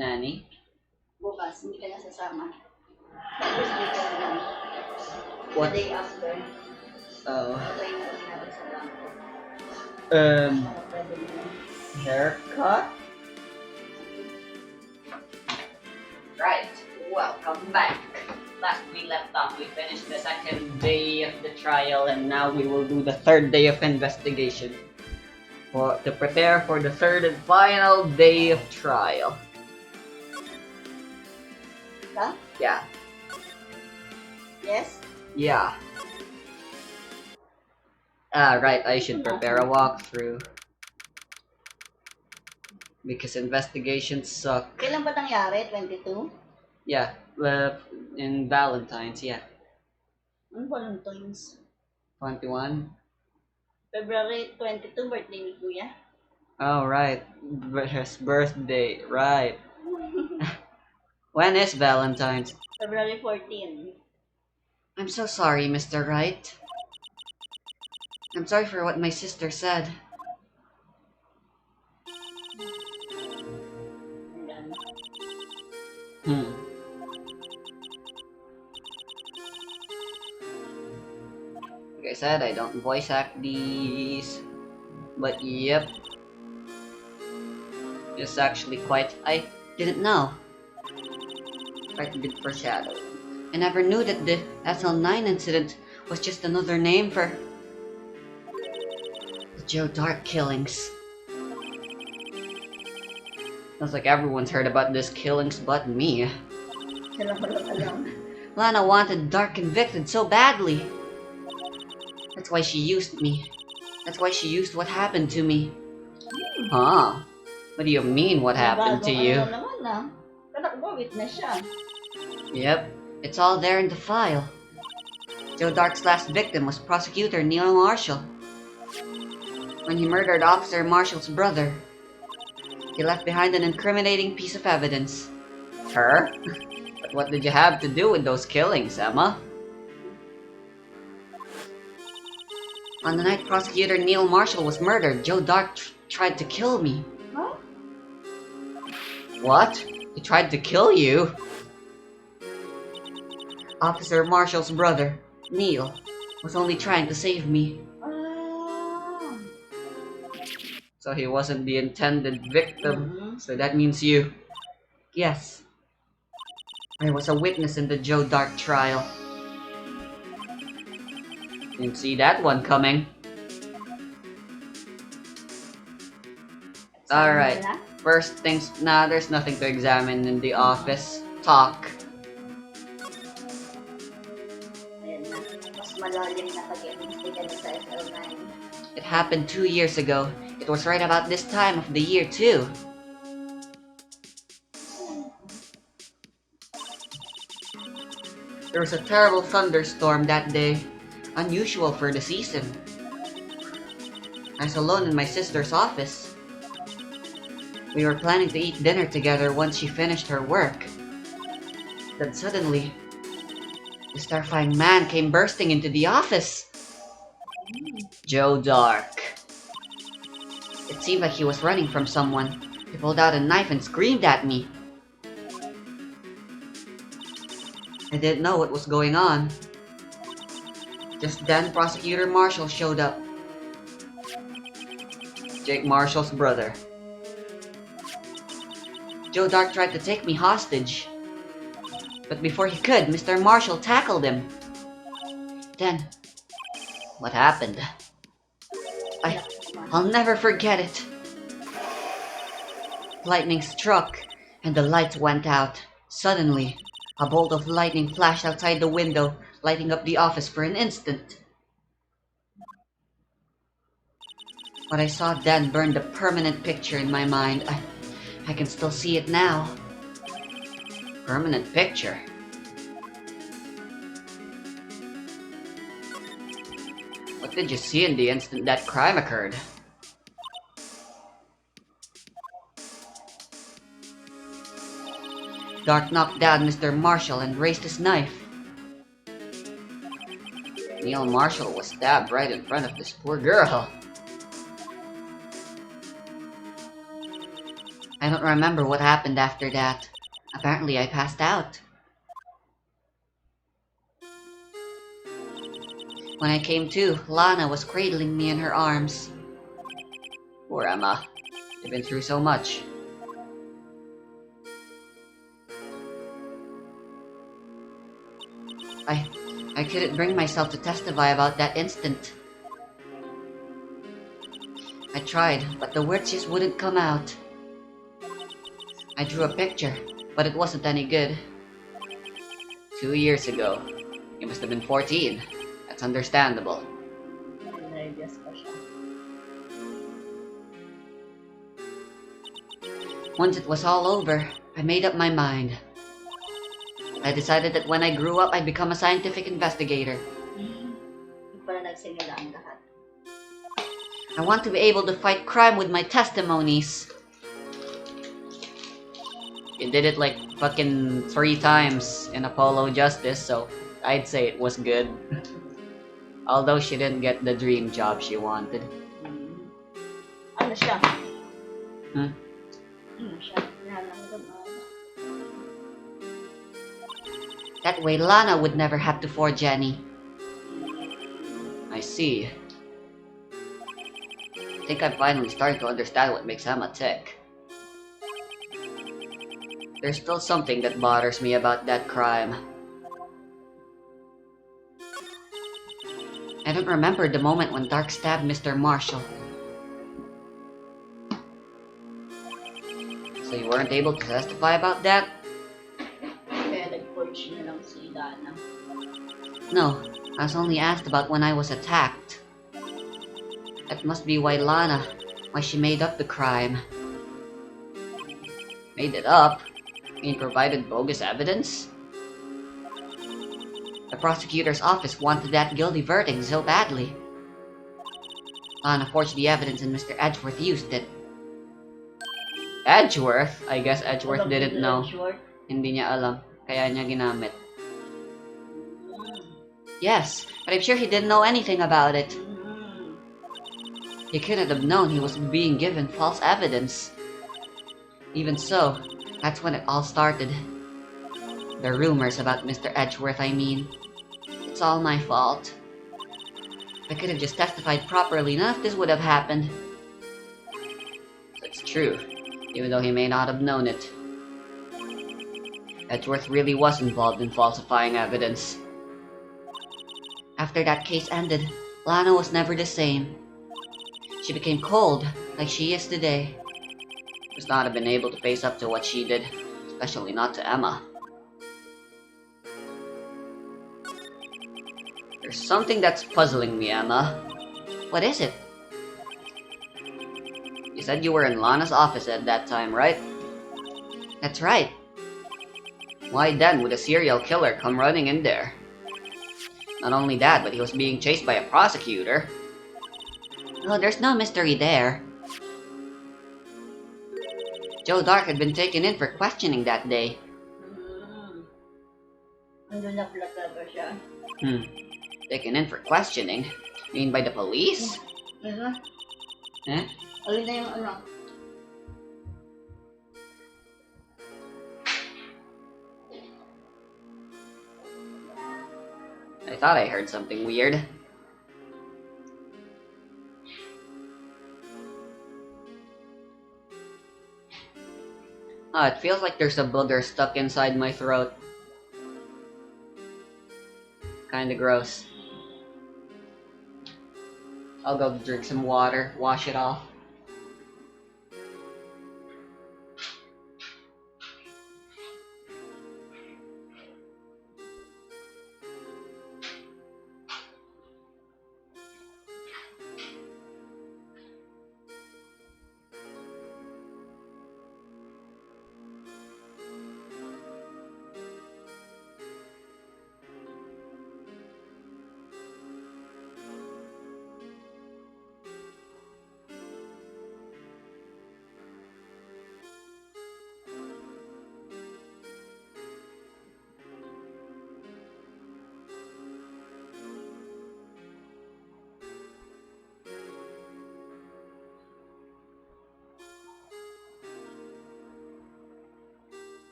Nani? Bukas, hindi ka na sasama. Thursday ka na lang. The What? day after. Oh. Patay na rin natin sa bangko. Um, Pwede na yun. haircut? Right. Welcome back. Last we left off, we finished the second day of the trial, and now we will do the third day of investigation. To prepare for the third and final day of trial. Huh? Yeah. Yes? Yeah. Right, I should prepare a walkthrough. Because investigations suck. Kailan ba nangyari? 22? Yeah, in Valentine's, yeah. Ano Valentine's? 21? February 22, birthday ni Kuya. Oh, right. His birthday, right. When is Valentine's? February 14. I'm so sorry, Mr. Wright. I'm sorry for what my sister said. Ayan. Like I said, I don't voice act these. But yep. It's actually quite... I didn't know. Quite good foreshadowing. I never knew that the SL9 incident was just another name for... the Joe Dark killings. Sounds like everyone's heard about these killings but me. Sila pala alam. Lana wanted Dark convicted so badly. That's why she used me. That's why she used what happened to me. Huh? What do you mean, what happened to you? Ano naman ah. Kanak ba, witness siya. Yep, it's all there in the file. Joe Dark's last victim was prosecutor Neil Marshall. When he murdered Officer Marshall's brother, he left behind an incriminating piece of evidence. Her? But what did you have to do with those killings, Emma? On the night prosecutor Neil Marshall was murdered, Joe Dark tried to kill me. Huh? What? He tried to kill you? Officer Marshall's brother, Neil, was only trying to save me. Ah. So he wasn't the intended victim. Mhm. So that means you. Yes. I was a witness in the Joe Dark trial. Didn't see that one coming. Alright. First things, nah, there's nothing to examine in the office. Talk. Ayan na. Mas malalim na pag-iimbestiga sa SL9. It happened 2 years ago. It was right about this time of the year, too. There was a terrible thunderstorm that day. Unusual for the season. I was alone in my sister's office. We were planning to eat dinner together once she finished her work. Then suddenly, this terrifying man came bursting into the office. Joe Dark. It seemed like he was running from someone. He pulled out a knife and screamed at me. I didn't know what was going on. Just then, Prosecutor Marshall showed up. Jake Marshall's brother. Joe Dark tried to take me hostage. But before he could, Mr. Marshall tackled him. Then, what happened? I'll never forget it. Lightning struck, and the lights went out. Suddenly, a bolt of lightning flashed outside the window, lighting up the office for an instant. What I saw then burned a permanent picture in my mind. I can still see it now. Permanent picture? What did you see in the instant that crime occurred? Dark knocked down Mr. Marshall and raised his knife. Neil Marshall was stabbed right in front of this poor girl. I don't remember what happened after that. Apparently I passed out. When I came to, Lana was cradling me in her arms. Poor Emma. You've been through so much. I couldn't bring myself to testify about that instant. I tried, but the words just wouldn't come out. I drew a picture, but it wasn't any good. 2 years ago. You must have been 14. That's understandable. Nervous pa siya. Once it was all over, I made up my mind. I decided that when I grew up, I'd become a scientific investigator. Yung pala nagsimula ang lahat. I want to be able to fight crime with my testimonies. You did it like fucking 3 times in Apollo Justice, so I'd say it was good. Although she didn't get the dream job she wanted. Ano siya? Hmm? Ano siya? That way Lana would never have to forge any. I see. I think I'm finally starting to understand what makes Emma tick. There's still something that bothers me about that crime. I don't remember the moment when Dark stabbed Mr. Marshall. So you weren't able to testify about that? Kaya nag-forge na lang si Dana. No, I was only asked about when I was attacked. That must be why she made up the crime. Made it up? You mean provided bogus evidence? The prosecutor's office wanted that guilty verdict so badly. Lana forged the evidence and Mr. Edgeworth used it. Edgeworth? I guess Edgeworth didn't know. Hindi niya alam, kaya niya ginamit. Yes, but I'm sure he didn't know anything about it. He couldn't have known he was being given false evidence. Even so, that's when it all started. The rumors about Mr. Edgeworth, I mean. It's all my fault. If I could have just testified properly, none of this would have happened. So it's true, even though he may not have known it. Edgeworth really was involved in falsifying evidence. After that case ended, Lana was never the same. She became cold, like she is today. She must not have been able to face up to what she did, especially not to Emma. There's something that's puzzling me, Emma. What is it? You said you were in Lana's office at that time, right? That's right. Why then would a serial killer come running in there? Not only that, but he was being chased by a prosecutor. Oh, there's no mystery there. Joe Dark had been taken in for questioning that day. Ano na pala talaga siya? Taken in for questioning? You mean by the police? Ano? Eh? Alin na yung ano? I thought I heard something weird. It feels like there's a booger stuck inside my throat. Kinda gross. I'll go drink some water, wash it off.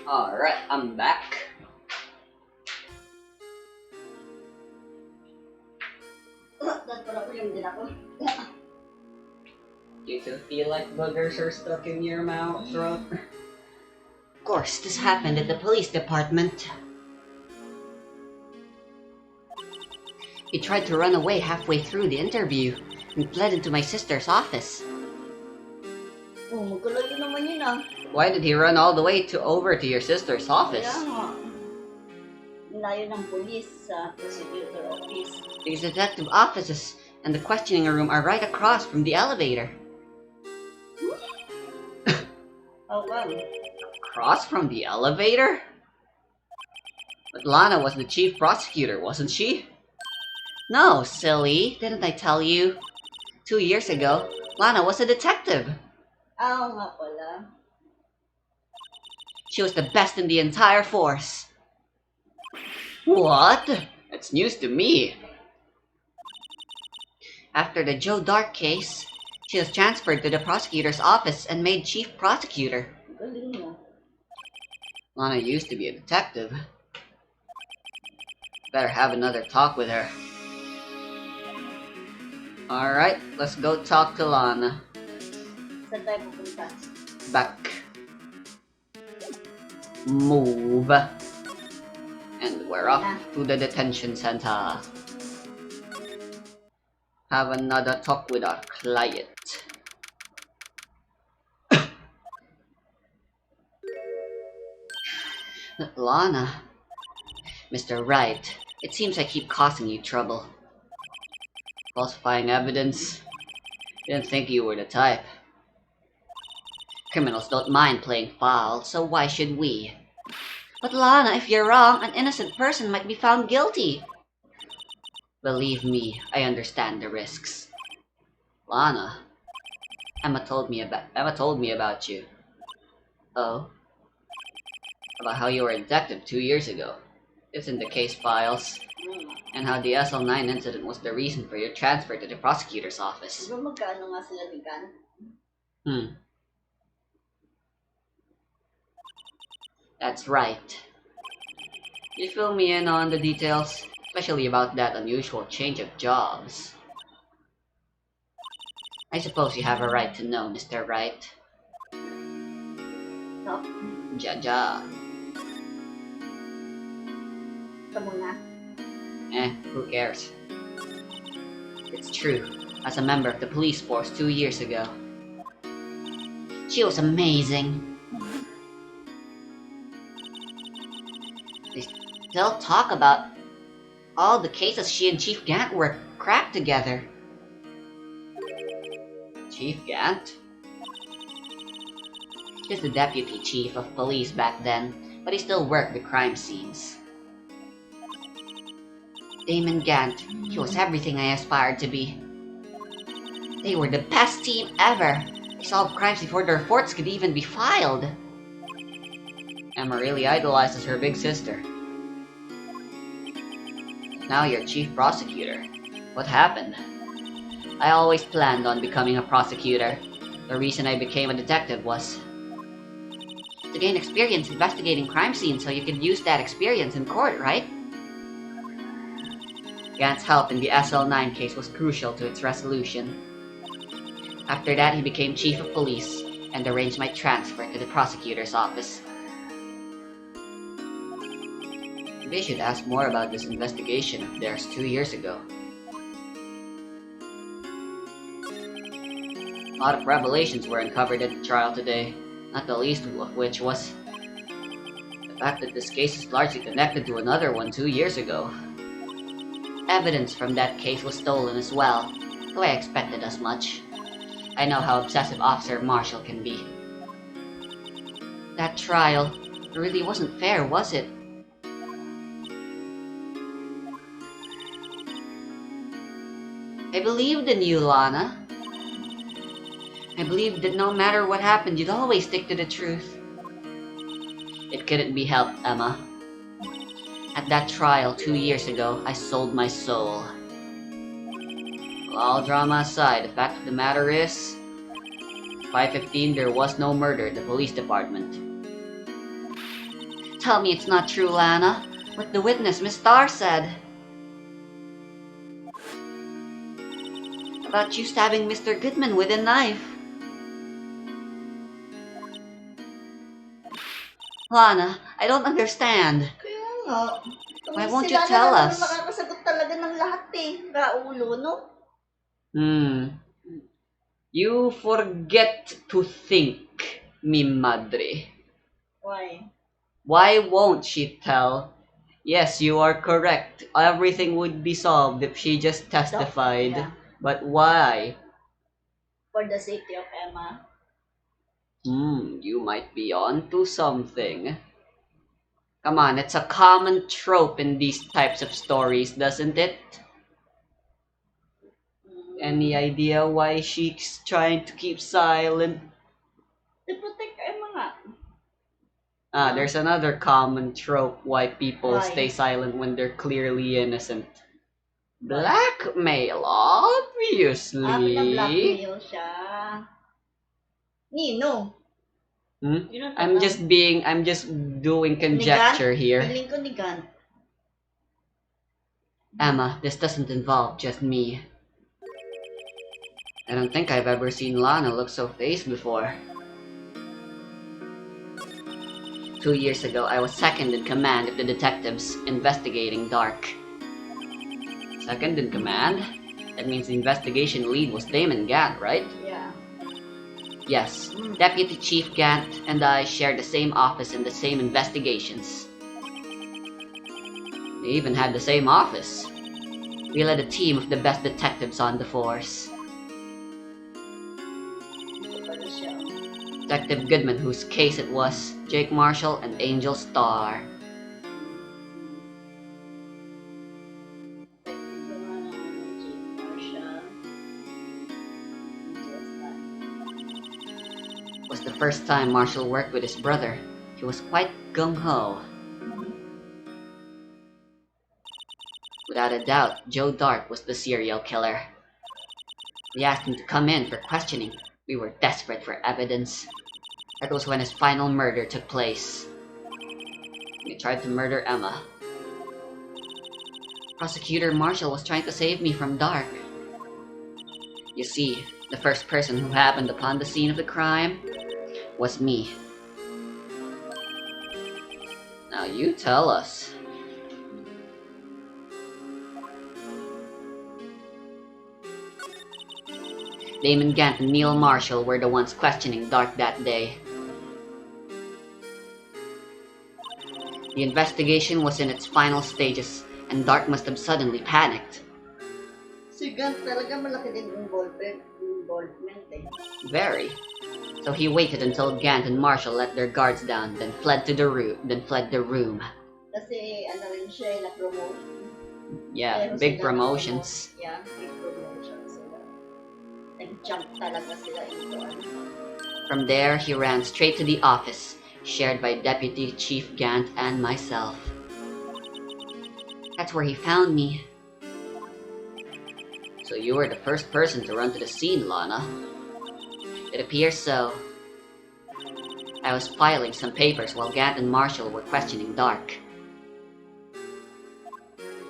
Alright, I'm back. Nagpa-problem din ako. Do you still feel like boogers are stuck in your mouth, throat? Of course, this happened at the police department. He tried to run away halfway through the interview and fled into my sister's office. Oh, magulo yun naman yun ah. Why did he run all the way over to your sister's office? Kaya nga. Layo ng police sa prosecutor office. Because the detective offices and the questioning room are right across from the elevator. How come? Across from the elevator? But Lana was the chief prosecutor, wasn't she? No, silly. Didn't I tell you? 2 years ago, Lana was a detective. Ah, nga pala. She was the best in the entire force. What? That's news to me. After the Joe Dark case, she was transferred to the prosecutor's office and made chief prosecutor. Galing mo. Lana used to be a detective. Better have another talk with her. Alright, let's go talk to Lana. Saan tayo pupunta? Back. Move. And we're off to the detention center. Have another talk with our client. Lana. Mr. Wright, it seems I keep causing you trouble. Falsifying evidence? Didn't think you were the type. Criminals don't mind playing foul, so why should we? But Lana, if you're wrong, an innocent person might be found guilty. Believe me, I understand the risks. Lana, Emma told me about you. Oh? About how you were a detective 2 years ago. It's in the case files. And how the SL9 incident was the reason for your transfer to the prosecutor's office. Diba magkano nga sila bigan? That's right. You fill me in on the details, especially about that unusual change of jobs. I suppose you have a right to know, Mr. Wright. No? Ja. Ito muna. Who cares? It's true. As a member of the police force 2 years ago. She was amazing. They still talk about all the cases she and Chief Gant were cracked together. Chief Gant? He's the deputy chief of police back then, but he still worked the crime scenes. Damon Gant, he was everything I aspired to be. They were the best team ever. They solved crimes before the reports could even be filed. Emma really idolizes her big sister. Now you're chief prosecutor. What happened? I always planned on becoming a prosecutor. The reason I became a detective was to gain experience investigating crime scenes so you could use that experience in court, right? Gant's help in the SL9 case was crucial to its resolution. After that, he became chief of police and arranged my transfer to the prosecutor's office. They should ask more about this investigation of theirs 2 years ago. A lot of revelations were uncovered at the trial today, not the least of which was the fact that this case is largely connected to another one 2 years ago. Evidence from that case was stolen as well, though I expected as much. I know how obsessive Officer Marshall can be. That trial really wasn't fair, was it? I believed in you, Lana. I believed that no matter what happened, you'd always stick to the truth. It couldn't be helped, Emma. At that trial 2 years ago, I sold my soul. Well, all drama aside, the fact of the matter is, 5:15 there was no murder at the police department. tell me it's not true, Lana. What the witness, Miss Starr, said. About you stabbing Mr. Goodman with a knife. Lana, I don't understand. Kaya nga. Why Kung won't you sila tell na naman us? makakasagot talaga ng lahat eh. Raulo, no? You forget to think, mi madre. Why? Why won't she tell? Yes, you are correct. Everything would be solved if she just testified. Yeah. But why? For the safety of Emma. You might be onto something. Come on, it's a common trope in these types of stories, doesn't it? Any idea why she's trying to keep silent? To protect Emma nga. There's another common trope why people Why? stay silent when they're clearly innocent. Why? Blackmail, obviously. Pina-blackmail siya. Nino. I'm just doing conjecture here. Feeling ko ni Gant. Emma, this doesn't involve just me. I don't think I've ever seen Lana look so phased before. 2 years ago, I was second in command of the detectives investigating Dark. Second in command? That means the investigation lead was Damon Gant, right? Yeah. Yes, Deputy Chief Gant and I shared the same office in the same investigations. We even had the same office. We led a team of the best detectives on the force. Ano siya? Detective Goodman, whose case it was, Jake Marshall, and Angel Starr. It was the first time Marshall worked with his brother. He was quite gung-ho. Without a doubt, Joe Dark was the serial killer. We asked him to come in for questioning. We were desperate for evidence. That was when his final murder took place. He tried to murder Emma. Prosecutor Marshall was trying to save me from Dark. You see, the first person who happened upon the scene of the crime was me. Now you tell us. Damon Gant and Neil Marshall were the ones questioning Dark that day. The investigation was in its final stages, and Dark must have suddenly panicked. Si Gant talaga malaki din involvement eh. Very. So he waited until Gant and Marshall let their guards down, then fled the room. Kasi ano rin siya, na-promote. Yeah, Pero big sila promotions. na-promote. Yeah, big promotions sila. Nag-jump talaga sila into ano. From there, he ran straight to the office, shared by Deputy Chief Gant and myself. That's where he found me. So you were the first person to run to the scene, Lana. It appears so. I was filing some papers while Gant and Marshall were questioning Dark.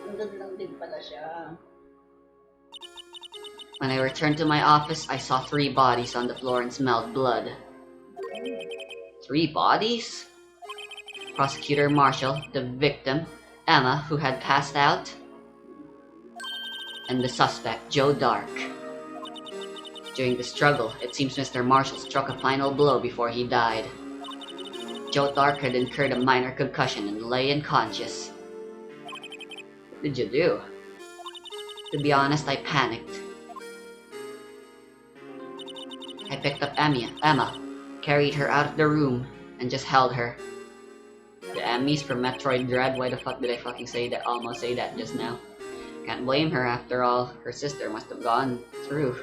Nandun lang din pala siya. When I returned to my office, I saw 3 bodies on the floor and smelled blood. 3 bodies? Prosecutor Marshall, the victim, Emma, who had passed out, and the suspect, Joe Dark. During the struggle, it seems Mr. Marshall struck a final blow before he died. Joe Dark had incurred a minor concussion and lay unconscious. What did you do? To be honest, I panicked. I picked up Emma, carried her out of the room, and just held her. The Emmys from Metroid Dread, why the fuck did I fucking almost say that just now? Can't blame her after all, her sister must have gone through.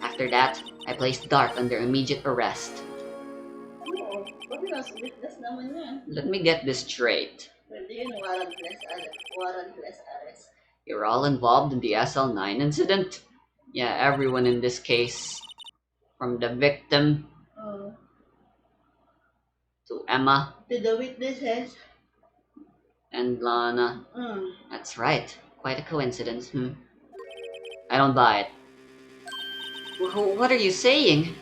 After that, I placed Dark under immediate arrest. Oo, kasi nasa witness naman yan. Let me get this straight. Pwede yun, warrantless arrest. You're all involved in the SL9 incident? Yeah, everyone in this case. From the victim, To Emma To the witnesses. and Lana. Mm. That's right. Quite a coincidence, I don't buy it. What are you saying?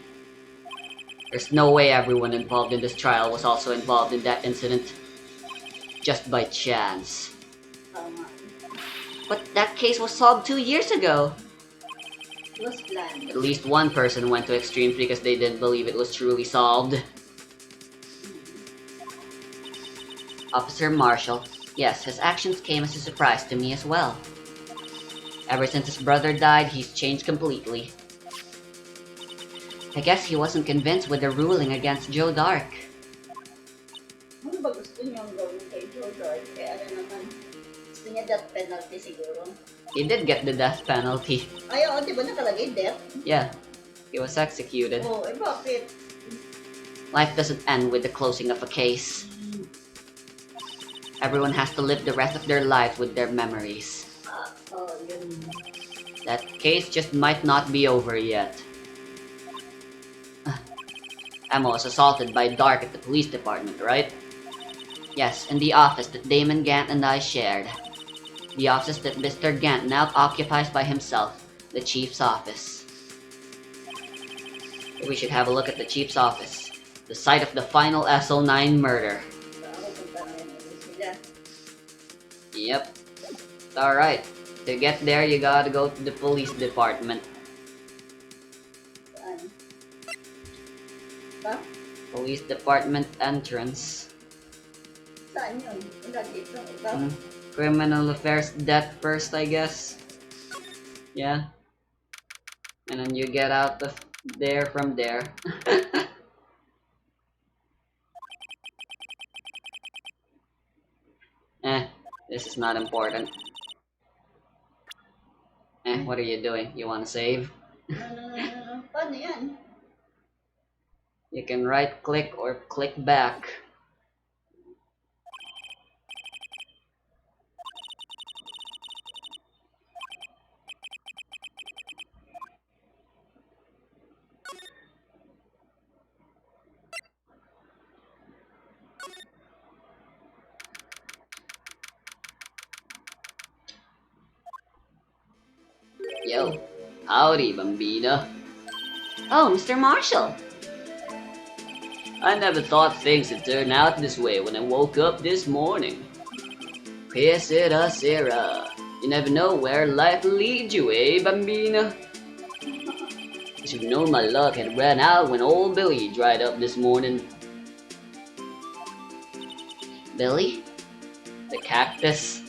There's no way everyone involved in this trial was also involved in that incident. Just by chance. Tama. But that case was solved 2 years ago. It was planned. At least one person went to extremes because they didn't believe it was truly solved. Officer Marshall. Yes, his actions came as a surprise to me as well. Ever since his brother died, he's changed completely. I guess he wasn't convinced with the ruling against Joe Dark. Ano ba gusto niyong gawin kay Jordan? Kaya ano naman, gusto niya death penalty siguro. He did get the death penalty. Ay, oo, di ba nakalagay death? Yeah, he was executed. Oo, eh bakit? Life doesn't end with the closing of a case. Everyone has to live the rest of their life with their memories. Yun. That case just might not be over yet. Emma was assaulted by Dark at the police department, right? Yes, in the office that Damon Gant and I shared. The office that Mr. Gant now occupies by himself, the chief's office. We should have a look at the chief's office, the site of the final SO9 murder. Ako punta na yun ulit sila. Yep. Alright. To get there, you gotta go to the police department. Saan? Ba? Police department entrance. Saan yun? Wala dito. Ito? Criminal affairs death first, I guess. Yeah. And then you get out of there from there. This is not important. What are you doing? You wanna save? No. Paano yan? You can right click or click back. Yo, howdy, Bambina. Oh, Mr. Marshall. I never thought things would turn out this way when I woke up this morning. Que sera, sera. You never know where life will lead you, eh, Bambina? I should have known my luck had ran out when old Billy dried up this morning. Billy? The cactus?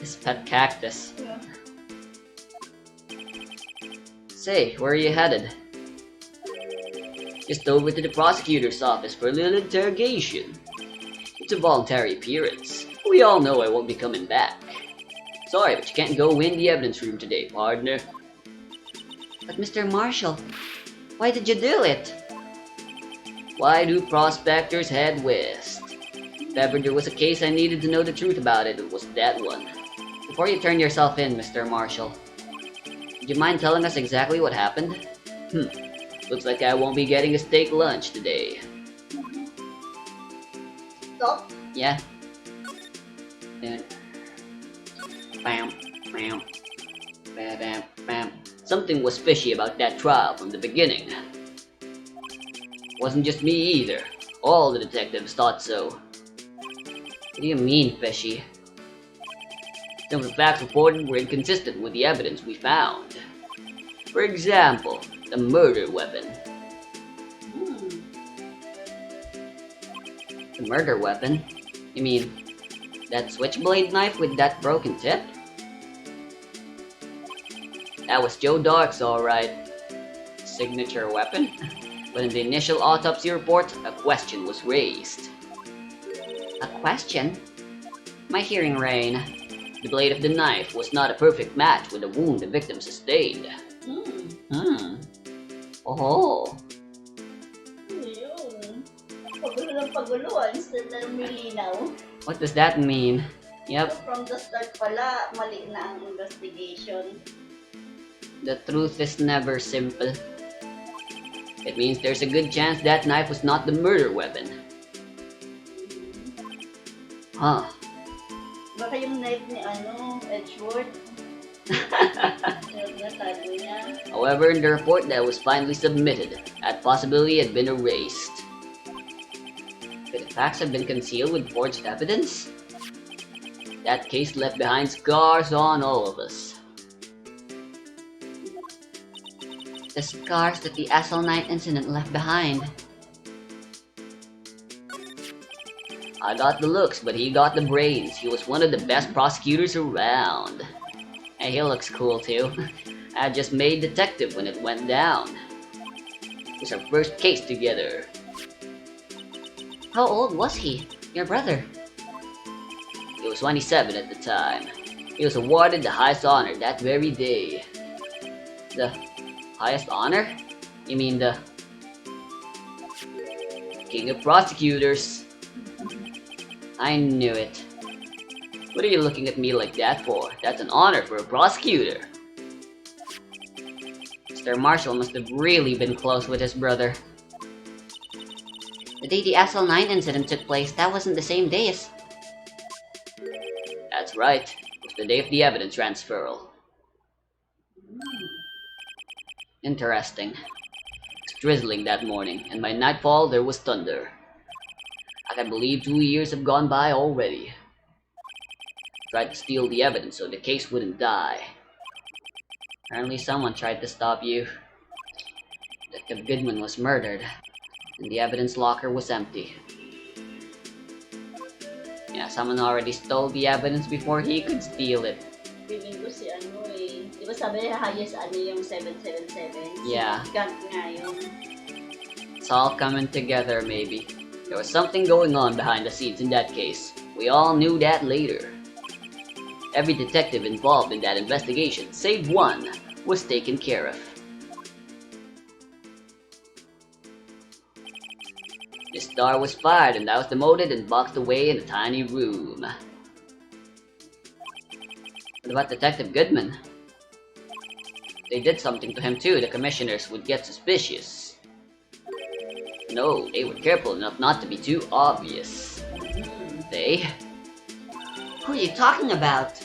His pet cactus. Yeah. Say, where are you headed? Just over to the prosecutor's office for a little interrogation. It's a voluntary appearance. We all know I won't be coming back. Sorry, but you can't go in the evidence room today, partner. But Mr. Marshall, why did you do it? Why do prospectors head west? If ever there was a case I needed to know the truth about it, it was that one. Before you turn yourself in, Mr. Marshall, would you mind telling us exactly what happened? Looks like I won't be getting a steak lunch today. Stop. Yeah. Bam, bam, bam, bam. Something was fishy about that trial from the beginning. Wasn't just me either. All the detectives thought so. What do you mean, fishy? Some of the facts reported were inconsistent with the evidence we found. For example, the murder weapon. The murder weapon? You mean that switchblade knife with that broken tip? That was Joe Dark's, alright. Signature weapon? But in the initial autopsy report, a question was raised. A question? My hearing, Rain. The blade of the knife was not a perfect match with the wound the victim sustained. Oh. Yun. Pagulo ng pagulo, instead na lumilinaw. What does that mean? Yep. From the start pala, mali na ang investigation. The truth is never simple. It means there's a good chance that knife was not the murder weapon. Huh. Baka yung knife ni Edgeworth. Natalo niya. However, in the report that was finally submitted, that possibility had been erased. Could the facts have been concealed with forged evidence? That case left behind scars on all of us. The scars that the SL9 incident left behind. I got the looks, but he got the brains. He was one of the best prosecutors around. And he looks cool too. I just made detective when it went down. It was our first case together. How old was he, your brother? He was 27 at the time. He was awarded the highest honor that very day. The highest honor? You mean the King of Prosecutors? I knew it. What are you looking at me like that for? That's an honor for a prosecutor. Mr. Marshall must have really been close with his brother. The day the SL9 incident took place, that wasn't the same day as... That's right. It was the day of the evidence transferal. Interesting. It was drizzling that morning, and by nightfall there was thunder. I can believe 2 years have gone by already. Tried to steal the evidence so the case wouldn't die. Apparently someone tried to stop you. Detective Goodman was murdered, and the evidence locker was empty. Yeah, someone already stole the evidence before he could steal it. Feeling ko si di ba sabi niya highest yung 777? Yeah. Gant nga yun. It's all coming together, maybe. There was something going on behind the scenes in that case. We all knew that later. Every detective involved in that investigation, save one, was taken care of. The star was fired and I was demoted and boxed away in a tiny room. What about Detective Goodman? They did something to him too, the commissioners would get suspicious. No, they were careful enough not to be too obvious. They? Who are you talking about?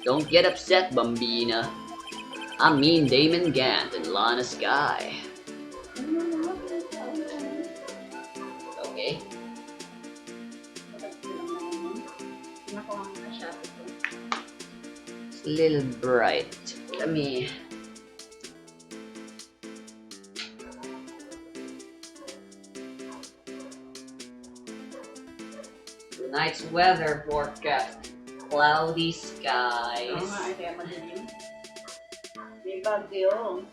Don't get upset, Bambina. I mean Damon Gant and Lana Sky. Okay. It's a little bright. Let me... Tonight's weather forecast. Cloudy skies. Oo nga, kaya madilim. May bagyo.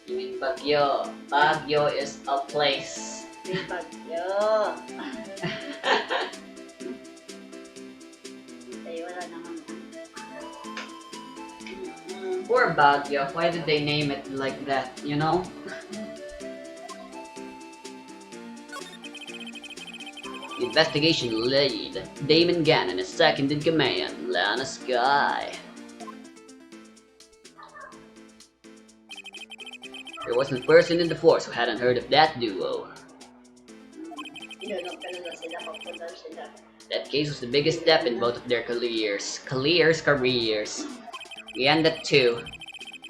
You mean Baguio? Baguio is a place. May bagyo. Ay, wala naman. Poor Baguio. Why did they name it like that, you know? The investigation lead, Damon Gant, and his second in command, Lana Sky. There wasn't a person in the force who hadn't heard of that duo. That case was the biggest step in both of their careers. Careers. We ended too.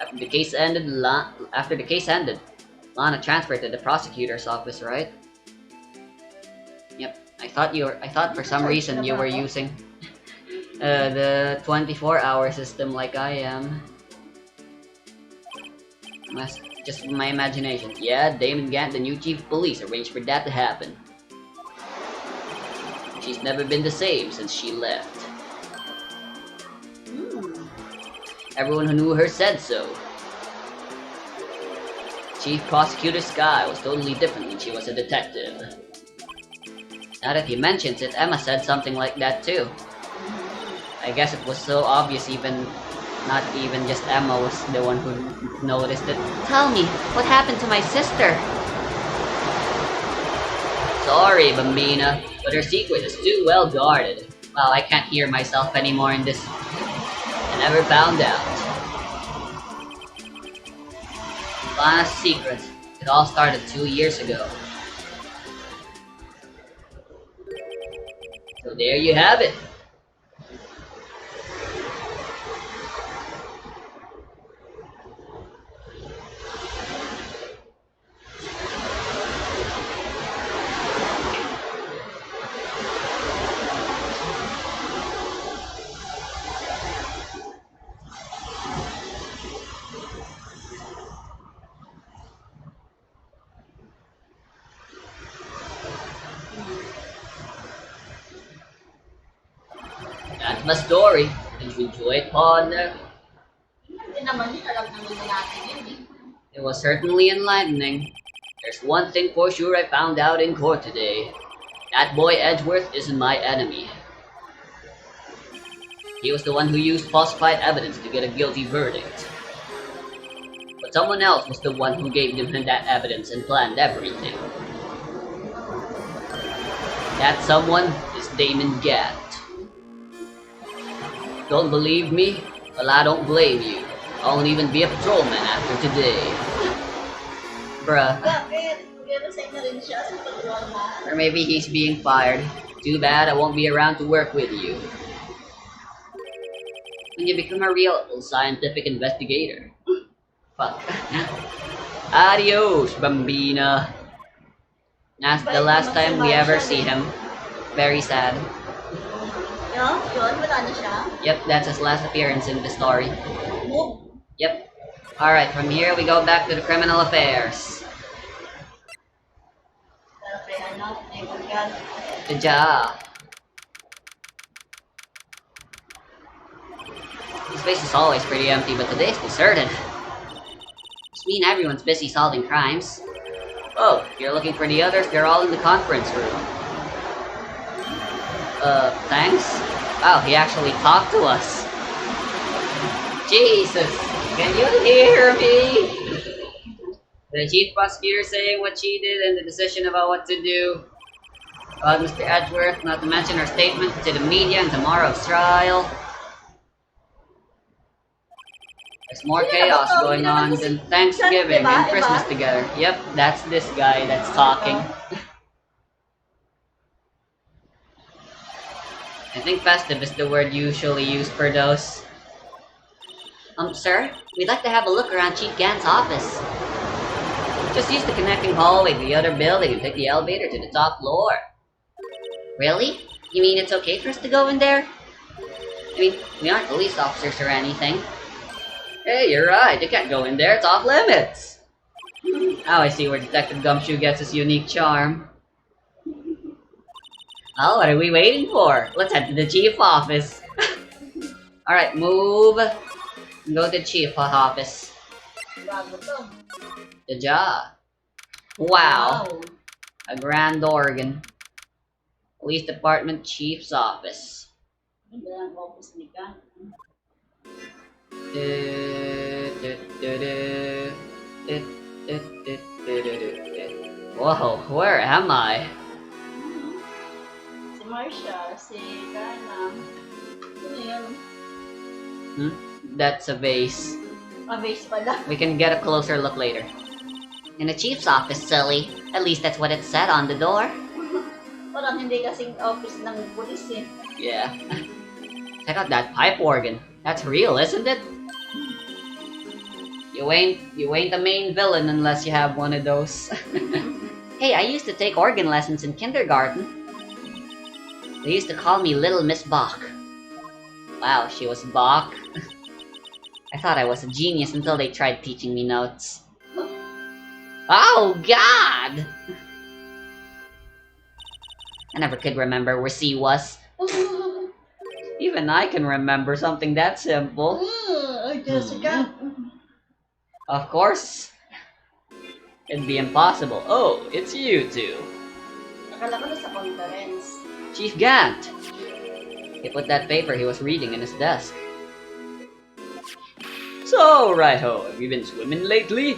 After the case ended, Lana transferred to the prosecutor's office, right? Yep. I thought for some reason you were using the 24-hour system like I am. Just my imagination. Yeah, Damon Gant, the new chief of police, arranged for that to happen. She's never been the same since she left. Everyone who knew her said so. Chief Prosecutor Sky was totally different when she was a detective. Now that he mentions it, Emma said something like that too. I guess it was so obvious not even just Emma was the one who noticed it. Tell me, what happened to my sister? Sorry, Bambina, but her secret is too well guarded. Wow, I can't hear myself anymore in this. I never found out. Lana's secret. It all started 2 years ago. there you have it. That's my story. Did you enjoy it, partner? Hindi naman yun, alam naman na natin yun eh. It was certainly enlightening. There's one thing for sure I found out in court today. That boy Edgeworth isn't my enemy. He was the one who used falsified evidence to get a guilty verdict. But someone else was the one who gave him that evidence and planned everything. That someone is Damon Gant. Don't believe me? Well, I don't blame you. I won't even be a patrolman after today. Bruh. Bakit? Resign na rin siya sa pag-normal. Or maybe he's being fired. Too bad I won't be around to work with you. When you become a real scientific investigator. Fuck. Adios, Bambina. That's the last time we ever see him. Very sad. Yun, wala na siya. Yep, that's his last appearance in the story. Move. Yep. Alright, from here we go back to the criminal affairs. Pero kay ano, ay pagyan. Good job. This place is always pretty empty, but today's deserted. Must mean everyone's busy solving crimes. Oh, if you're looking for the others, they're all in the conference room. Thanks? Wow, he actually talked to us. Jesus, can you hear me? The chief prosecutor saying what she did and the decision about what to do. About Mr. Edgeworth, not to mention her statement to the media and tomorrow's trial. There's more chaos going on than Thanksgiving and Christmas together. Yep, that's this guy that's talking. I think festive is the word usually used for those. Sir, we'd like to have a look around Chief Gant's office. Just use the connecting hallway to the other building and take the elevator to the top floor. Really? You mean it's okay for us to go in there? I mean, we aren't police officers or anything. Hey, you're right, you can't go in there, it's off limits. Now I see where Detective Gumshoe gets his unique charm. Well, what are we waiting for? Let's head to the chief office. Alright, move. Go to the chief office. Good job. Wow. A grand organ. Police Department Chief's office. Whoa, where am I? Marsha, si Kana. Ano yun? That's a vase. A vase pala. We can get a closer look later. In the chief's office, silly. At least that's what it said on the door. Parang hindi kasing office ng pulis eh. Yeah. Check out that pipe organ. That's real, isn't it? You ain't the main villain unless you have one of those. Hey, I used to take organ lessons in kindergarten. They used to call me Little Miss Bach. Wow, she was Bach. I thought I was a genius until they tried teaching me notes. Oh, God! I never could remember where C was. Even I can remember something that simple. Jessica. Of course. It'd be impossible. Oh, it's you two. Akala ko na sa conference. Chief Gant. He put that paper he was reading in his desk. So, Righto, have you been swimming lately?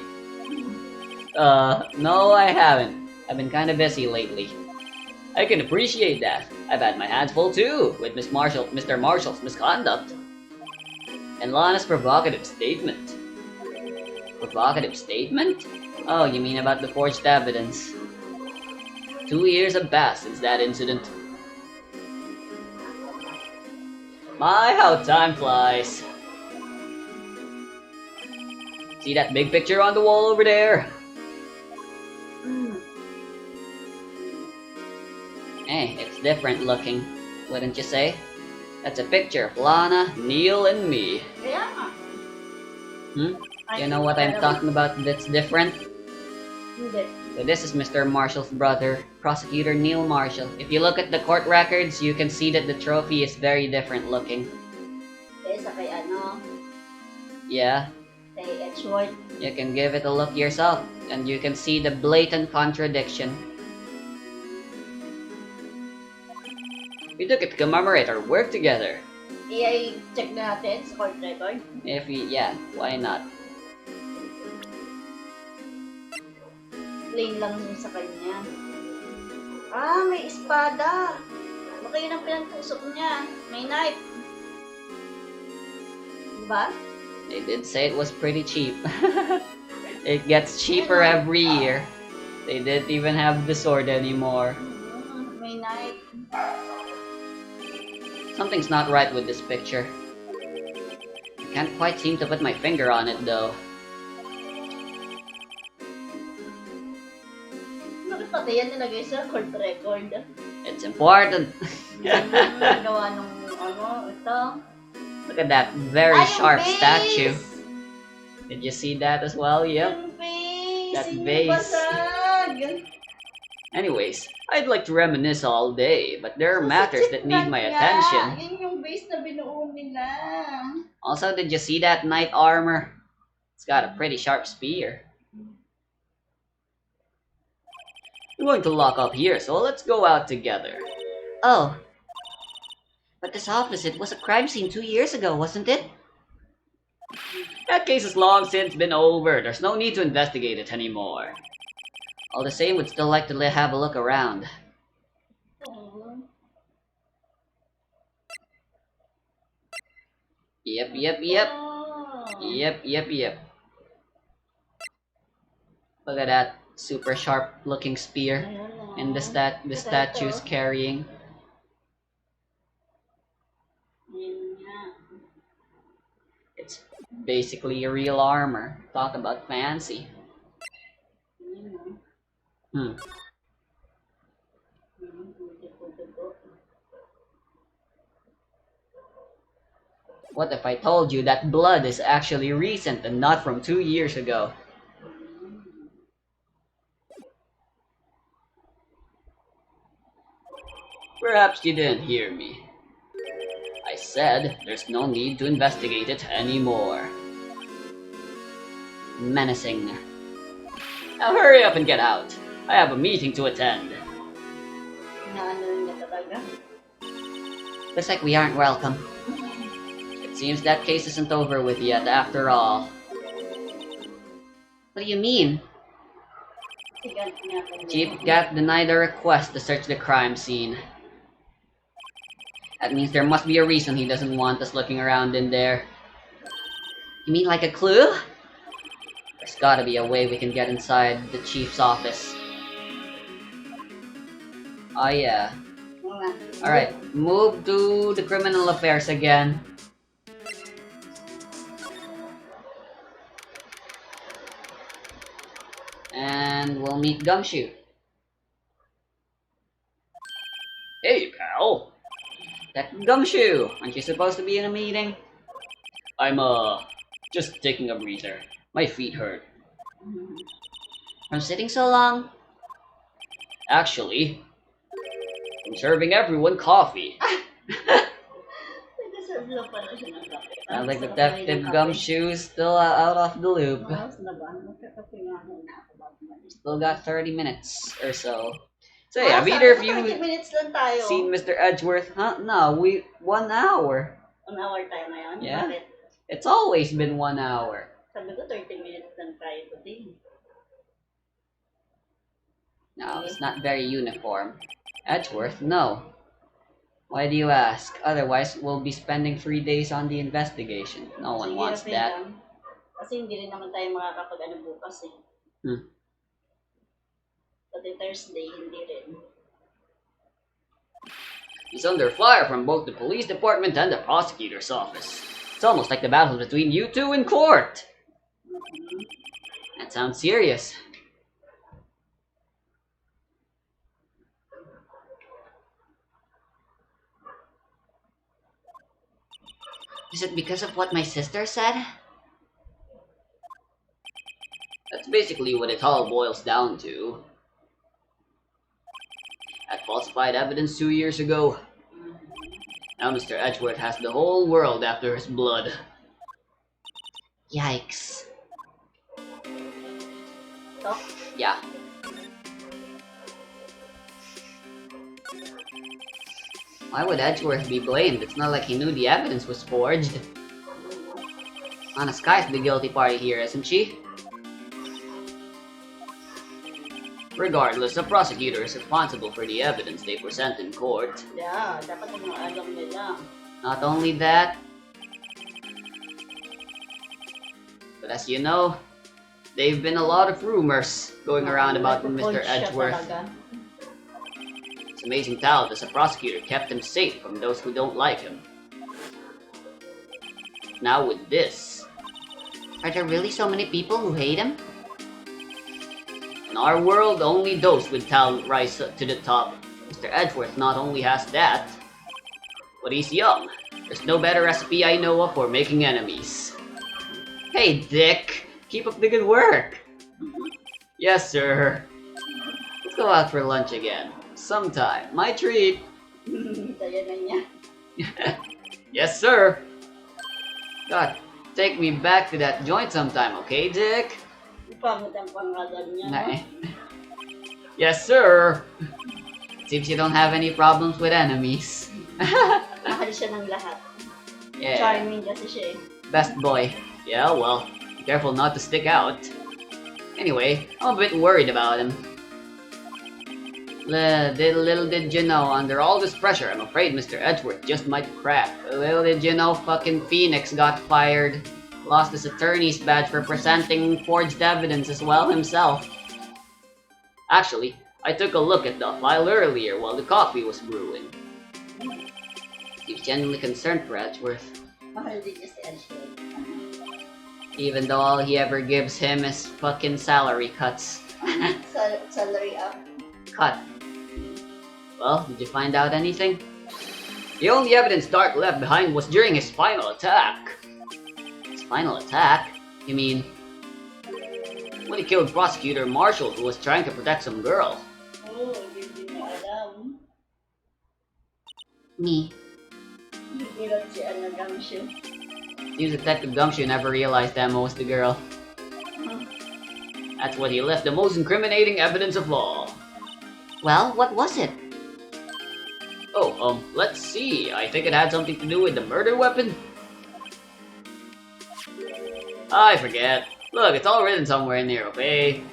No, I haven't. I've been kinda busy lately. I can appreciate that. I've had my hands full too, with Mr. Marshall's misconduct. And Lana's provocative statement. Provocative statement? Oh, you mean about the forged evidence. 2 years have passed since that incident. My, how time flies. See that big picture on the wall over there? Mm. Hey, it's different looking, wouldn't you say? That's a picture of Lana, Neil, and me. Kaya nga. Hmm? I You know think what I'm parang- talking about that's different? Hindi. So this is Mr. Marshall's brother, Prosecutor Neil Marshall. If you look at the court records, you can see that the trophy is very different looking. Kaysa kay ano, Yeah, kay Edgeworth. you can give it a look yourself, and you can see the blatant contradiction. We took it to commemorate our work together. I-check natin sa court record. Yeah, why not? Plain lang yun sa kanya. Ah, may espada. Baka yun ang pinagtusok niya. May knife. Diba? They did say it was pretty cheap. It gets cheaper every year. They didn't even have the sword anymore. May knife. Something's not right with this picture. I can't quite seem to put my finger on it though. Bakit pati yan nilagay sa court record? It's important. Gawa nung ano, ito. Look at that very Yung sharp base! statue. Did you see that as well? Yep. Yung base! That Yung base. basag! Anyways, I'd like to reminisce all day, but there are So, matters sa that need my niya, attention. Yun yung base na binuo nila. Also, did you see that knight armor? It's got a pretty sharp spear. We're going to lock up here, so let's go out together. Oh. But this office, it was a crime scene 2 years ago, wasn't it? That case has long since been over. There's no need to investigate it anymore. All the same, would still like to have a look around. Yep. Yep. Look at that super sharp looking spear. And the statue's carrying. It's basically a real armor. Talk about fancy. What if I told you that blood is actually recent and not from 2 years ago? Perhaps you didn't hear me. I said there's no need to investigate it anymore. Menacing. Now hurry up and get out. I have a meeting to attend. Looks like we aren't welcome. It seems that case isn't over with yet after all. What do you mean? Chief Gat denied our request to search the crime scene. That means there must be a reason he doesn't want us looking around in there. You mean like a clue? There's gotta be a way we can get inside the chief's office. Oh yeah. Alright, move to the criminal affairs again. And we'll meet Gumshoe. Hey, pal. That Gumshoe, aren't you supposed to be in a meeting? I'm, just taking a breather. My feet hurt. From sitting so long? Actually, I'm serving everyone coffee. Sounds like Detective Gumshoe's still out of the loop. Still got 30 minutes or so. So yeah, have either of you seen Mr. Edgeworth? Huh? No, 1 hour. 1 hour tayo ngayon? Yeah. Bakit? It's always been 1 hour. Sabi ko 30 minutes lang tayo today. No, it's not very uniform. Edgeworth? No. Why do you ask? Otherwise, we'll be spending 3 days on the investigation. No one wants that. Kasi hindi rin naman tayo makakapag-ano bukas eh. Pati Thursday, hindi rin. He's under fire from both the police department and the prosecutor's office. It's almost like the battle between you two in court. That sounds serious. Is it because of what my sister said? That's basically what it all boils down to. That falsified evidence 2 years ago. Now Mr. Edgeworth has the whole world after his blood. Yikes. Talk. Yeah. Why would Edgeworth be blamed? It's not like he knew the evidence was forged. Anna Sky's the guilty party here, isn't she? Regardless, the prosecutor is responsible for the evidence they present in court. Yeah, dapat yung alam nila. Not only that, but as you know, there've been a lot of rumors going around about Mr. Edgeworth. His amazing talent as a prosecutor kept him safe from those who don't like him. Now with this, are there really so many people who hate him? In our world, only those with talent rise to the top. Mr. Edgeworth not only has that, but he's young. There's no better recipe I know of for making enemies. Hey, Dick! Keep up the good work! Yes, sir. Let's go out for lunch again. Sometime. My treat. Kaya na niya. Yes, sir. God, take me back to that joint sometime, okay, Dick? Pangit ang pangalan niya, no? Yes, sir. Seems you don't have any problems with enemies. Mahal siya ng lahat. Yeah. Charming kasi siya eh. Best boy. Yeah, well, be careful not to stick out. Anyway, I'm a bit worried about him. Little did you know, under all this pressure, I'm afraid Mr. Edgeworth just might crack. Little did you know, fucking Phoenix got fired. Lost his attorney's badge for presenting forged evidence as well himself. Actually, I took a look at the file earlier while the coffee was brewing. He's genuinely concerned for Edgeworth. Mahal din niya si Edgeworth. Even though all he ever gives him is fucking salary cuts. Salary up. Cut. Well, did you find out anything? The only evidence Dark left behind was during his final attack. His final attack? You mean when he killed Prosecutor Marshall who was trying to protect some girl? Oh, hindi mo alam. Me. Hirap si Anna Gumshoe. Seems Detective Gumshoe never realized Emma was the girl. That's when he left the most incriminating evidence of all. Well, what was it? Oh, let's see. I think it had something to do with the murder weapon. I forget. Look, it's all written somewhere in here, okay?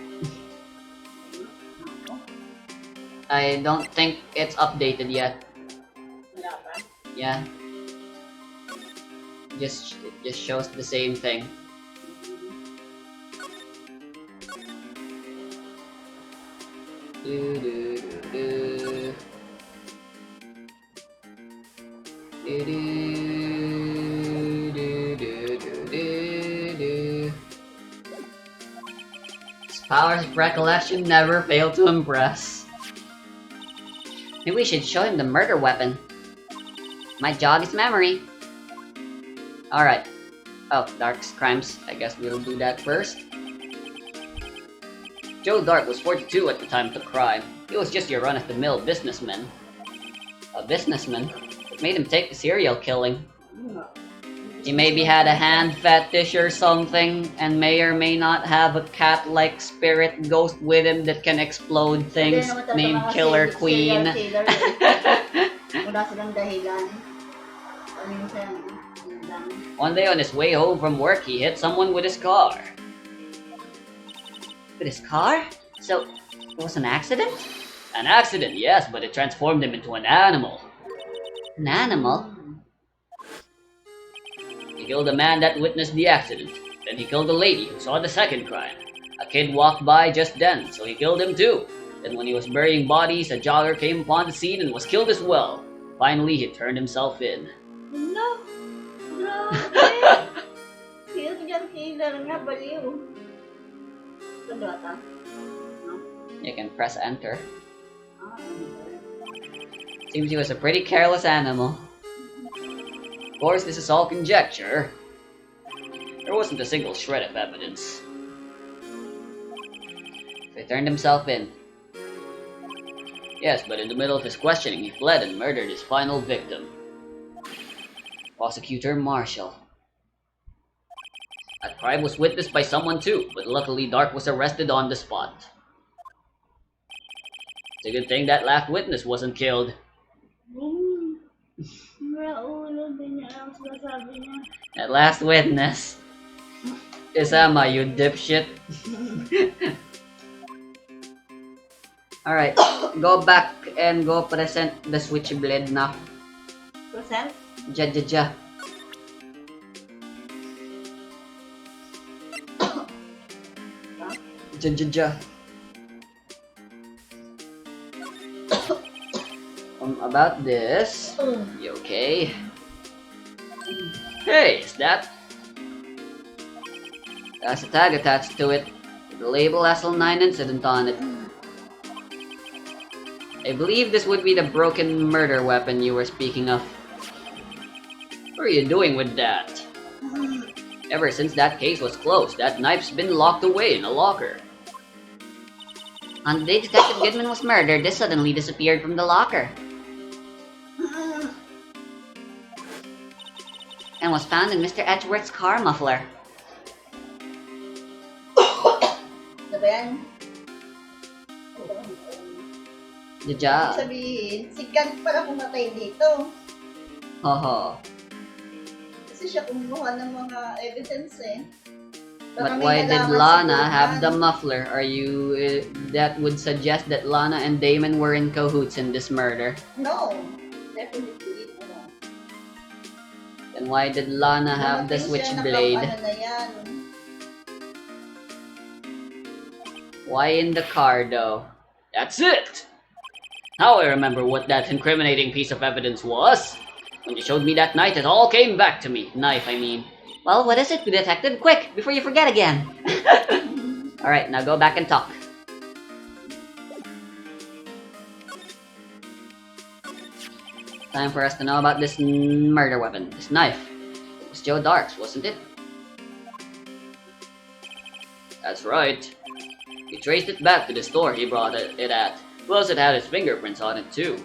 I don't think it's updated yet. Wala pa? Yeah. It just shows the same thing. Do do do do do do do do do. His powers of recollection never fail to impress. Maybe we should show him the murder weapon. Might jog his memory. Alright. Oh, Dark's crimes. I guess we'll do that first. Joe Dark was 42 at the time of the crime. He was just your run-of-the-mill businessman. A businessman? What made him take the serial killing? He maybe had a hand fetish or something, and may or may not have a cat-like spirit ghost with him that can explode things, named Killer Queen. Wala silang dahilan. One day on his way home from work, he hit someone with his car. With his car? So, it was an accident? An accident, yes, but it transformed him into an animal. An animal? He killed a man that witnessed the accident. Then he killed a lady who saw the second crime. A kid walked by just then, so he killed him too. Then when he was burying bodies, a jogger came upon the scene and was killed as well. Finally, he turned himself in. No! Grabe! Serial killer nga, baliw. Ito ata? No? You can press enter. Ah, Seems he was a pretty careless animal. Of course, this is all conjecture. There wasn't a single shred of evidence. So he turned himself in. Yes, but in the middle of his questioning, he fled and murdered his final victim. Prosecutor Marshall. That crime was witnessed by someone too, but luckily Dark was arrested on the spot. It's a good thing that last witness wasn't killed. Raulo din niya ang sinasabi niya. That last witness. Isama, you dipshit. Alright, go back and go present the switchblade now. Present? Ja ja ja. Ja ja ja. About this. You okay? Hey, is that? There's a tag attached to it. The label SL9 incident on it. I believe this would be the broken murder weapon you were speaking of. What are you doing with that? Ever since that case was closed, that knife's been locked away in a locker. On the day Detective Goodman was murdered, this suddenly disappeared from the locker. And was found in Mr. Edgeworth's car muffler. Ano ba yan? Jaja. Sabihin, si Gant pala pumatay dito. Haha. Kasi siya kumuha ng mga evidence eh. But Baka may why did nalaman Lana si have the Goodman. muffler? Are you... that would suggest that Lana and Damon were in cahoots in this murder. No. Definitely. No. Then why did Lana have the switchblade? Ano na yan? Why in the car though? That's it! Now I remember what that incriminating piece of evidence was. When you showed me that knife, it all came back to me. Knife, I mean. Well, what is it, Detective? Quick, before you forget again. Alright, now go back and talk. Time for us to know about this murder weapon, this knife. It was Joe Dark's, wasn't it? That's right. He traced it back to the store he brought it at. Plus, it had his fingerprints on it too.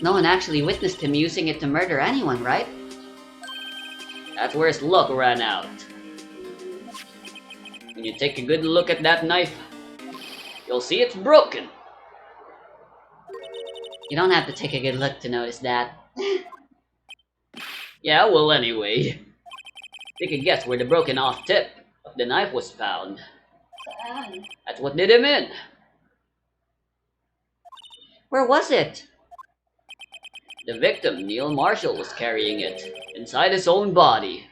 No one actually witnessed him using it to murder anyone, right? That's where his luck ran out. When you take a good look at that knife, you'll see it's broken. You don't have to take a good look to notice that. Yeah, well anyway. Take a guess where the broken off tip of the knife was found. Saan? That's what did him in. Where was it? The victim, Neil Marshall, was carrying it inside his own body.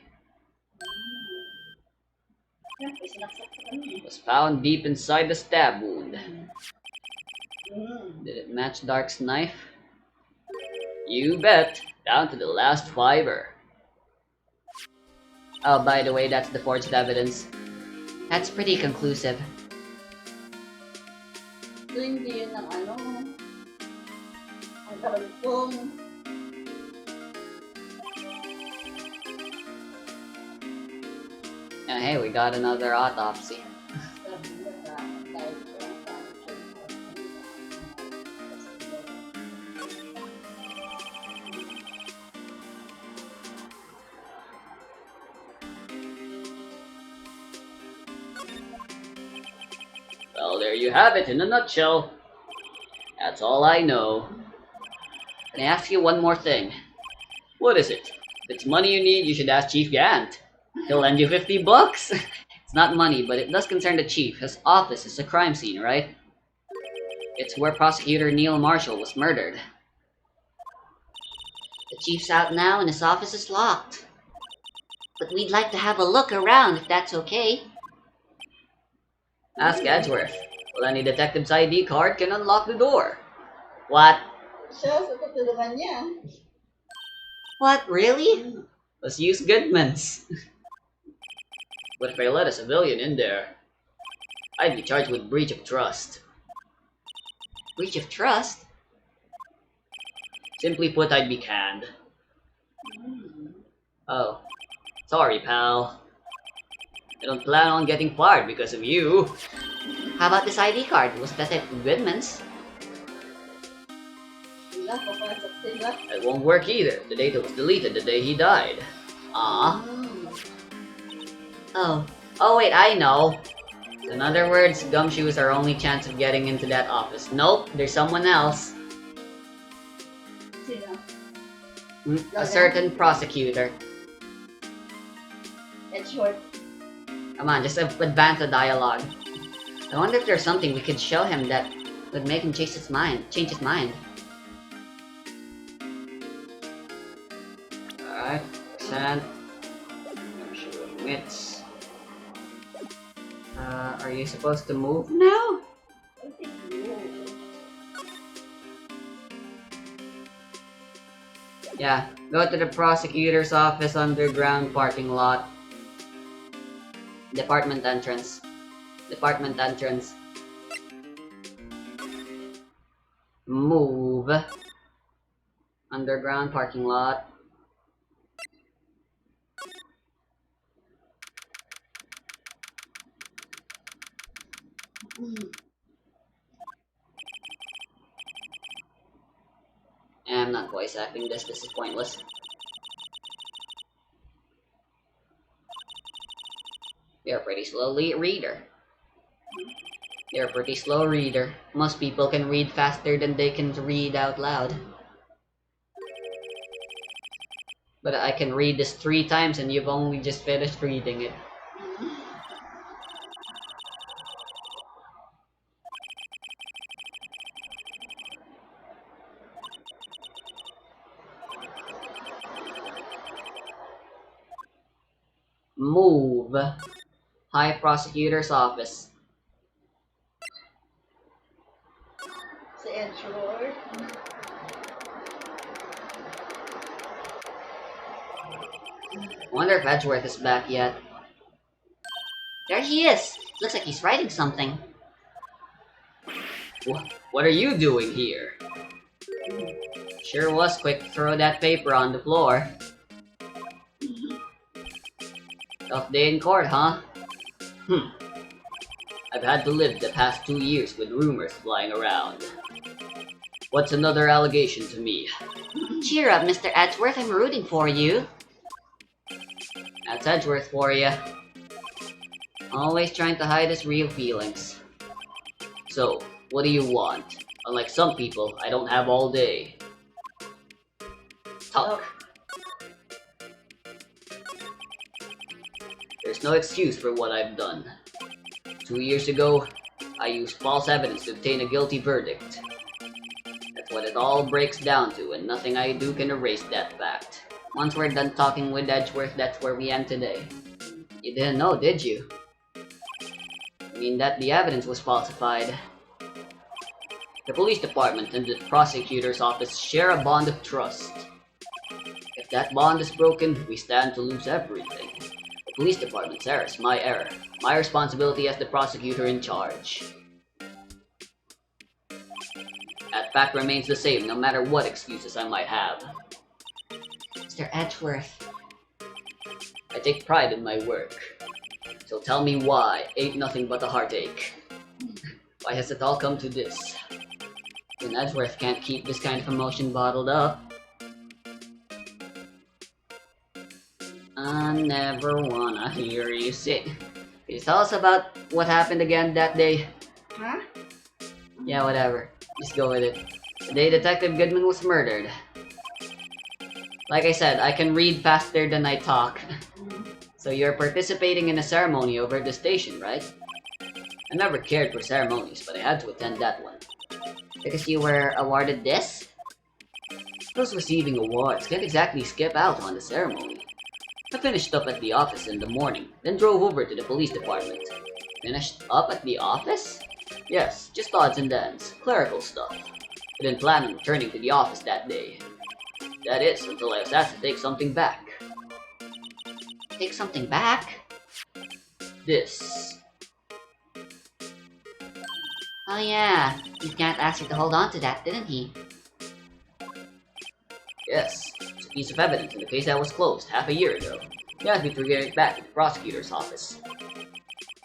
Siyempre, sinaksak sa kanya. It was found deep inside the stab wound. Did it match Dark's knife? You bet, down to the last fiber. Oh, by the way, that's the forged evidence. That's pretty conclusive. So, hindi yun ang ano. Ang karugtong. And hey, we got another autopsy. Sabi niya sa dahil sa Well, there you have it in a nutshell. That's all I know. Can I ask you one more thing? What is it? If it's money you need, you should ask Chief Gant. He'll lend you $50 bucks. It's not money, but it does concern the chief. His office is a crime scene, right? It's where Prosecutor Neil Marshall was murdered. The chief's out now and his office is locked. But we'd like to have a look around if that's okay. Ask Edgeworth. Well, any detective's ID card can unlock the door. What? Siya, sa tutulungan niya. What, really? Let's use Goodman's. But if I let a civilian in there, I'd be charged with breach of trust. Breach of trust? Simply put, I'd be canned. Oh, sorry, pal. I don't plan on getting fired because of you. How about this ID card? Was that at Goodman's? Sila, papasok sila. It won't work either. The data was deleted the day he died. Aw. Oh. Oh wait, I know. In other words, Gumshoe is our only chance of getting into that office. Nope, there's someone else. Sino? A certain prosecutor. It's short. Come on, just advance the dialogue. I wonder if there's something we could show him that would make him change his mind. Alright, send. Gumshoe admits. Are you supposed to move now? I think you. Yeah, go to the prosecutor's office underground parking lot. Department entrance. Move. Underground parking lot. I'm not voice acting this is pointless. You're a pretty slow reader. You're a pretty slow reader. Most people can read faster than they can read out loud. But I can read this 3 times and you've only just finished reading it. Move. High Prosecutor's Office. Si Ed Short. I wonder if Edgeworth is back yet. There he is! Looks like he's writing something. What are you doing here? Sure was quick to throw that paper on the floor. Tough day in court, huh? I've had to live the past 2 years with rumors flying around. What's another allegation to me? Cheer up, Mr. Edgeworth, I'm rooting for you. That's Edgeworth for you. Always trying to hide his real feelings. So, what do you want? Unlike some people, I don't have all day. Talk. There's no excuse for what I've done. 2 years ago, I used false evidence to obtain a guilty verdict. That's what it all breaks down to, and nothing I do can erase that fact. Once we're done talking with Edgeworth, that's where we end today. You didn't know, did you? I mean that the evidence was falsified. The police department and the prosecutor's office share a bond of trust. If that bond is broken, we stand to lose everything. The police department's error is my error. My responsibility as the prosecutor in charge. That fact remains the same, no matter what excuses I might have. Mr. Edgeworth. I take pride in my work. So tell me why ain't nothing but a heartache. Why has it all come to this? And Edgeworth can't keep this kind of emotion bottled up. I never wanna hear you say. Can you tell us about what happened again that day? Huh? Yeah, whatever. Just go with it. The day Detective Goodman was murdered. Like I said, I can read faster than I talk. So you're participating in a ceremony over at the station, right? I never cared for ceremonies, but I had to attend that one. Because you were awarded this? Those receiving awards can't exactly skip out on the ceremony. I finished up at the office in the morning, then drove over to the police department. Finished up at the office? Yes, just odds and ends, clerical stuff. I didn't plan on returning to the office that day. That is, until I was asked to take something back. Take something back? This. Oh yeah, his cat asked you to hold on to that, didn't he? Yes, it's a piece of evidence in the case that was closed half a year ago. He asked me to get it back to the prosecutor's office.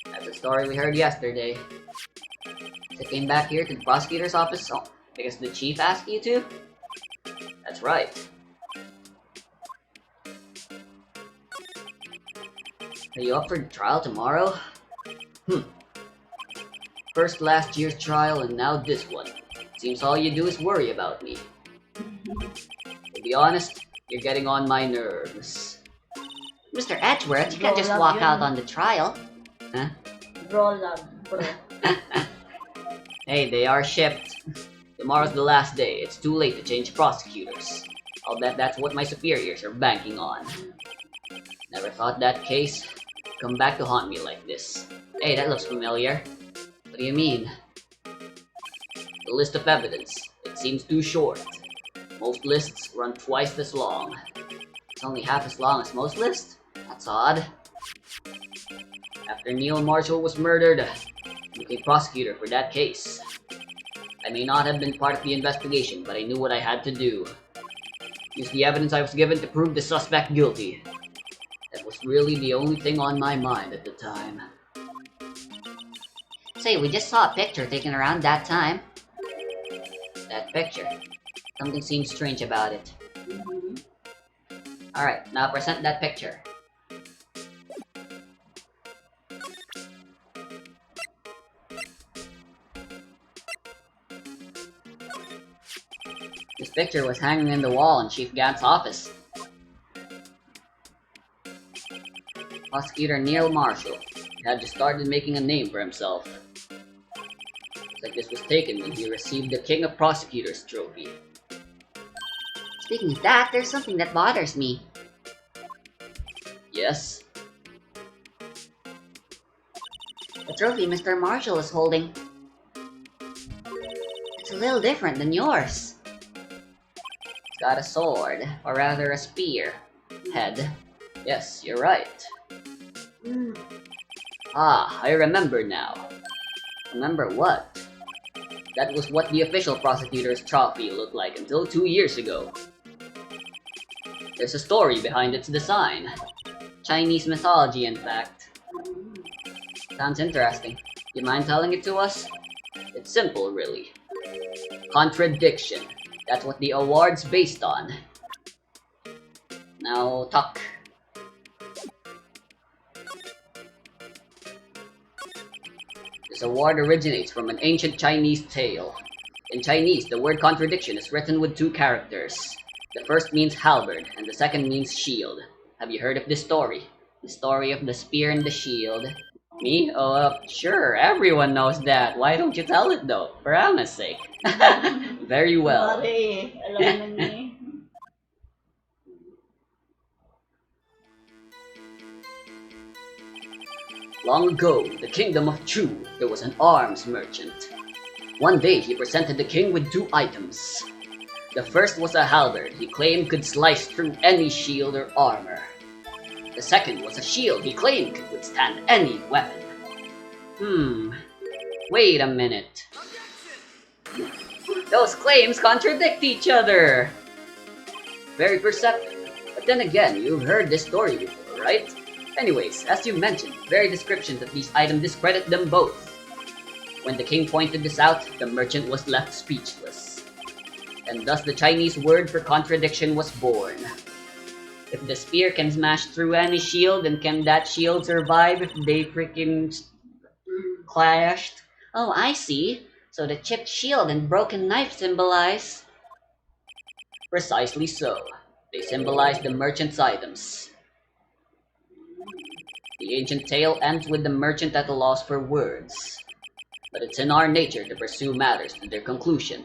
That's a story we heard yesterday. It came back here to the prosecutor's office because the chief asked you to? That's right. Are you up for trial tomorrow? First last year's trial and now this one. Seems all you do is worry about me. To be honest, you're getting on my nerves. Mr. Edgeworth, you can't just walk out on the trial. Huh? Bro, love, bro. Hey, they are shipped. Tomorrow's the last day. It's too late to change prosecutors. I'll bet that's what my superiors are banking on. Never thought that case would come back to haunt me like this. Hey, that looks familiar. What do you mean? The list of evidence. It seems too short. Most lists run twice as long. It's only half as long as most lists? That's odd. After Neil Marshall was murdered, I became prosecutor for that case. I may not have been part of the investigation, but I knew what I had to do. Use the evidence I was given to prove the suspect guilty. That was really the only thing on my mind at the time. Say, we just saw a picture taken around that time. That picture. Something seems strange about it. Mhm. Alright, now present that picture. This picture was hanging in the wall in Chief Gant's office. Prosecutor Neil Marshall had just started making a name for himself. It's like this was taken when he received the King of Prosecutors trophy. Speaking of that, there's something that bothers me. Yes? The trophy Mr. Marshall is holding. It's a little different than yours. It's got a sword, or rather a spear, head. Yes, you're right. Hmm. Ah, I remember now. Remember what? That was what the official prosecutor's trophy looked like until 2 years ago. There's a story behind its design. Chinese mythology, in fact. Sounds interesting. You mind telling it to us? It's simple, really. Contradiction. That's what the award's based on. Now, talk. This award originates from an ancient Chinese tale. In Chinese, the word contradiction is written with 2 characters. The first means halberd, and the second means shield. Have you heard of this story? The story of the spear and the shield. Me? Oh, sure, everyone knows that. Why don't you tell it though? For Anna's sake. Very well. Sorry, alam na niya. Long ago, in the kingdom of Chu, there was an arms merchant. One day, he presented the king with 2 items. The first was a halberd he claimed could slice through any shield or armor. The second was a shield he claimed could withstand any weapon. Wait a minute. Those claims contradict each other! Very perceptive. But then again, you've heard this story before, right? Anyways, as you mentioned, very descriptions of these items discredit them both. When the king pointed this out, the merchant was left speechless. And thus the Chinese word for contradiction was born. If the spear can smash through any shield, then can that shield survive if they freaking clashed? Oh, I see. So the chipped shield and broken knife symbolize... Precisely so. They symbolize the merchant's items. The ancient tale ends with the merchant at a loss for words. But it's in our nature to pursue matters to their conclusion,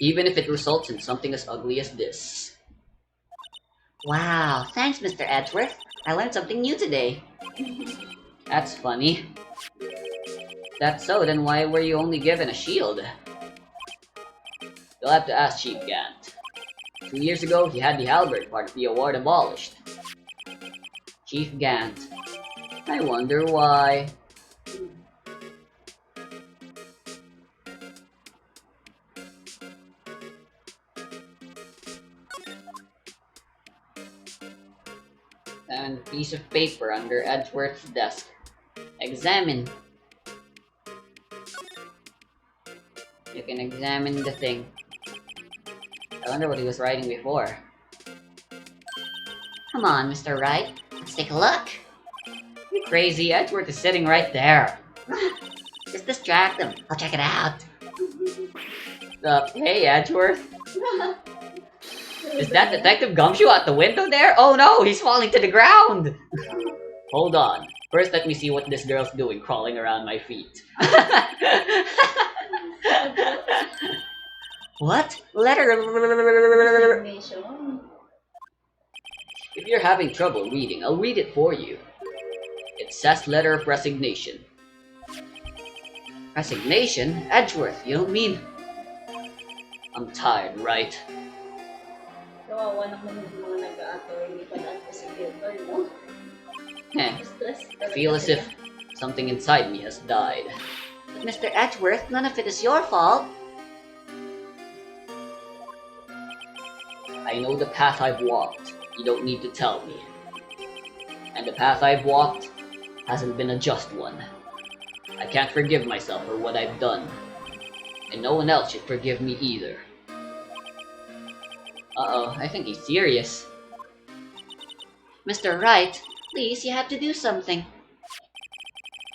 even if it results in something as ugly as this. Wow, thanks, Mr. Edgeworth. I learned something new today. That's funny. That's so, then why were you only given a shield? You'll have to ask Chief Gant. 2 years ago, he had the Halberd part of the award abolished. Chief Gant. I wonder why. And piece of paper under Edgeworth's desk. Examine. You can examine the thing. I wonder what he was writing before. Come on, Mr. Wright. Let's take a look. You crazy, Edgeworth is sitting right there. Just distract him. I'll check it out. Hey, Edgeworth. Is that Detective Gumshoe out the window there? Oh no, he's falling to the ground! Hold on. First, let me see what this girl's doing crawling around my feet. What? Letter. Resignation. If you're having trouble reading, I'll read it for you. It says letter of resignation. Resignation? Edgeworth, you don't mean... I'm tired, right? Kawawa naman yung mga nag-aato, hindi pa daan sa computer, no? Stress I feel as if something inside me has died. But Mr. Edgeworth, none of it is your fault. I know the path I've walked. You don't need to tell me. And the path I've walked hasn't been a just one. I can't forgive myself for what I've done. And no one else should forgive me either. Uh-oh, I think he's serious. Mr. Wright, please, you have to do something.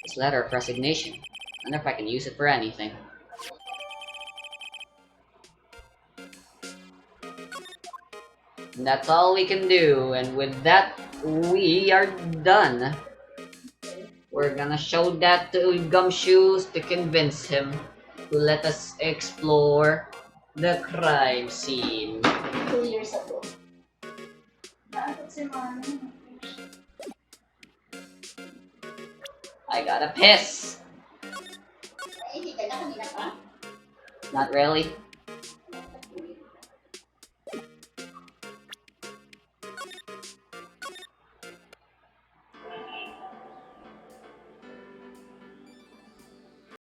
This letter of resignation. I wonder if I can use it for anything. And that's all we can do, and with that, we are done. We're gonna show that to Gumshoes to convince him to let us explore the crime scene. 2 years ago. Naakot si Mami. I gotta piss. Ay, hindi ka na kanina pa? Not really.